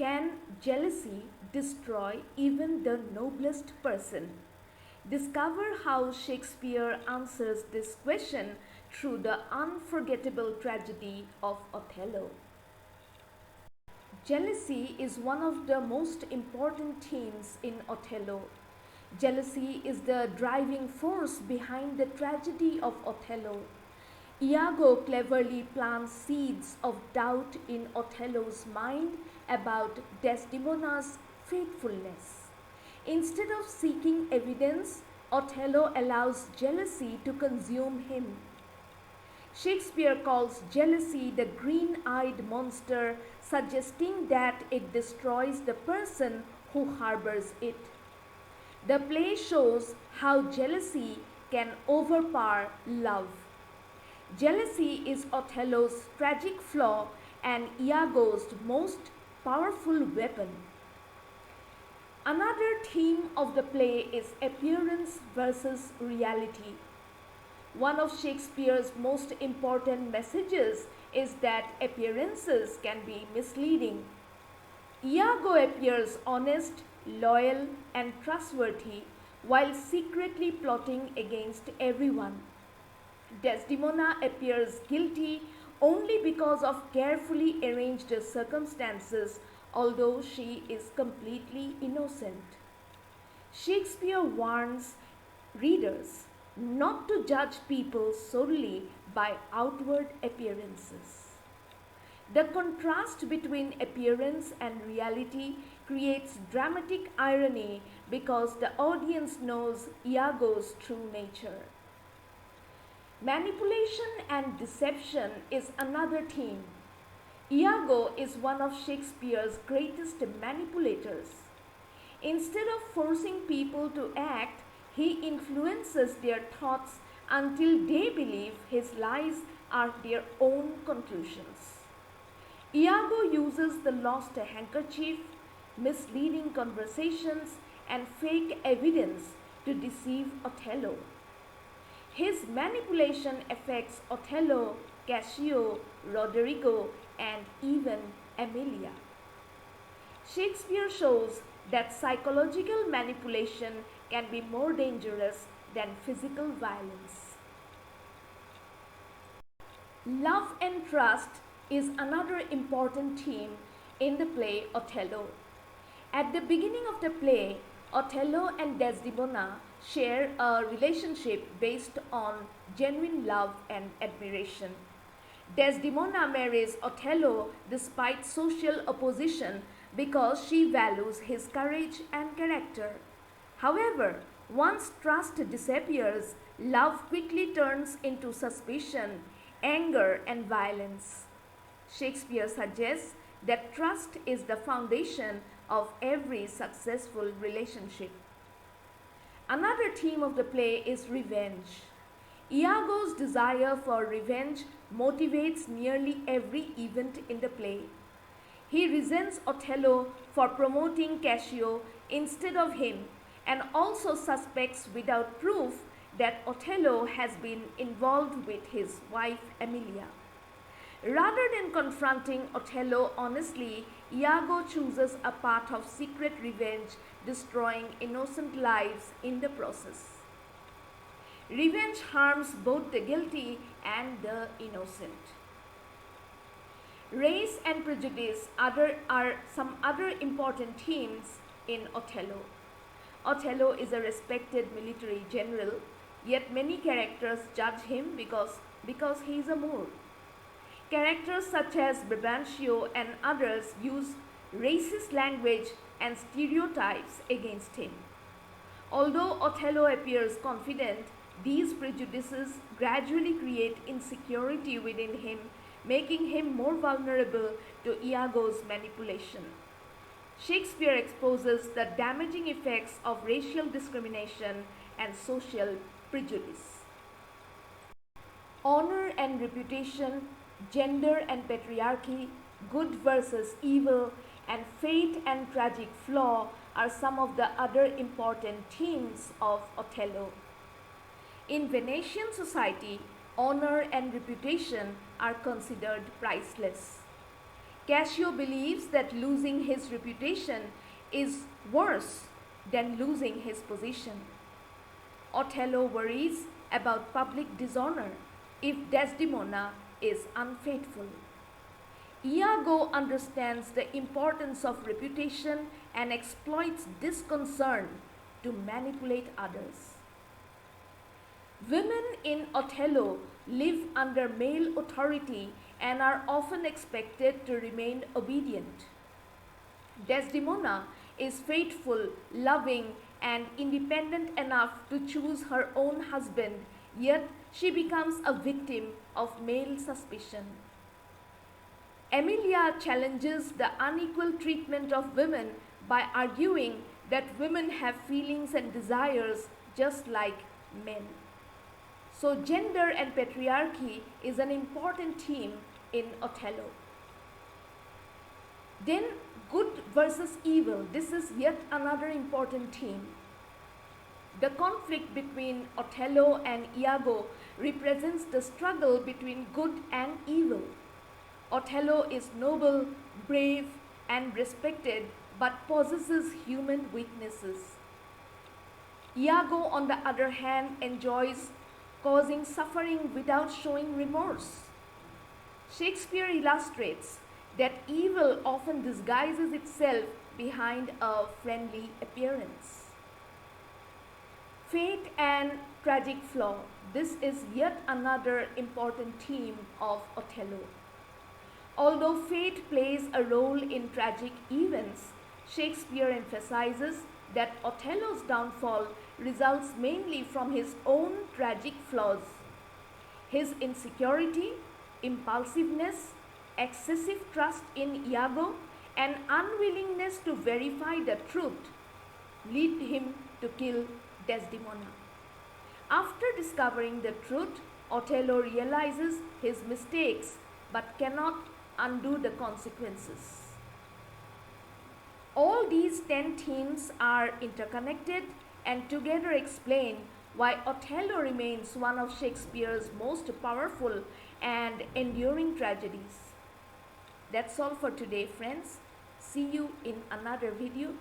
Can jealousy destroy even the noblest person? Discover how Shakespeare answers this question through the unforgettable tragedy of Othello. Jealousy is one of the most important themes in Othello. Jealousy is the driving force behind the tragedy of Othello. Iago cleverly plants seeds of doubt in Othello's mind about Desdemona's faithfulness. Instead of seeking evidence, Othello allows jealousy to consume him. Shakespeare calls jealousy the green-eyed monster, suggesting that it destroys the person who harbors it. The play shows how jealousy can overpower love. Jealousy is Othello's tragic flaw and Iago's most powerful weapon. Another theme of the play is appearance versus reality. One of Shakespeare's most important messages is that appearances can be misleading. Iago appears honest, loyal, and trustworthy while secretly plotting against everyone. Desdemona appears guilty only because of carefully arranged circumstances, although she is completely innocent. Shakespeare warns readers not to judge people solely by outward appearances. The contrast between appearance and reality creates dramatic irony because the audience knows Iago's true nature. Manipulation and deception is another theme. Iago is one of Shakespeare's greatest manipulators. Instead of forcing people to act, he influences their thoughts until they believe his lies are their own conclusions. Iago uses the lost handkerchief, misleading conversations, and fake evidence to deceive Othello. His manipulation affects Othello, Cassio, Roderigo, and even Emilia. Shakespeare shows that psychological manipulation can be more dangerous than physical violence. Love and trust is another important theme in the play Othello. At the beginning of the play, Othello and Desdemona share a relationship based on genuine love and admiration. Desdemona marries Othello despite social opposition because she values his courage and character. However, once trust disappears, love quickly turns into suspicion, anger, and violence. Shakespeare suggests that trust is the foundation of every successful relationship. Another theme of the play is revenge. Iago's desire for revenge motivates nearly every event in the play. He resents Othello for promoting Cassio instead of him and also suspects without proof that Othello has been involved with his wife Emilia. Rather than confronting Othello honestly, Iago chooses a path of secret revenge, destroying innocent lives in the process. Revenge harms both the guilty and the innocent. Race and prejudice are some other important themes in Othello. Othello is a respected military general, yet many characters judge him because he is a Moor. Characters such as Brabantio and others use racist language and stereotypes against him. Although Othello appears confident, these prejudices gradually create insecurity within him, making him more vulnerable to Iago's manipulation. Shakespeare exposes the damaging effects of racial discrimination and social prejudice. Honor and reputation, gender and patriarchy, good versus evil, and fate and tragic flaw are some of the other important themes of Othello. In Venetian society, honor and reputation are considered priceless. Cassio believes that losing his reputation is worse than losing his position. Othello worries about public dishonor if Desdemona is unfaithful. Iago understands the importance of reputation and exploits this concern to manipulate others. Women in Othello live under male authority and are often expected to remain obedient. Desdemona is faithful, loving, and independent enough to choose her own husband, yet she becomes a victim of male suspicion. Emilia challenges the unequal treatment of women by arguing that women have feelings and desires just like men. So, gender and patriarchy is an important theme in Othello. Then, good versus evil. This is yet another important theme. The conflict between Othello and Iago represents the struggle between good and evil. Othello is noble, brave, and respected, but possesses human weaknesses. Iago, on the other hand, enjoys causing suffering without showing remorse. Shakespeare illustrates that evil often disguises itself behind a friendly appearance. Fate and tragic flaw. This is yet another important theme of Othello. Although fate plays a role in tragic events, Shakespeare emphasizes that Othello's downfall results mainly from his own tragic flaws. His insecurity, impulsiveness, excessive trust in Iago, and unwillingness to verify the truth lead him to kill Desdemona. After discovering the truth, Othello realizes his mistakes but cannot undo the consequences. All these 10 themes are interconnected and together explain why Othello remains one of Shakespeare's most powerful and enduring tragedies. That's all for today, friends. See you in another video.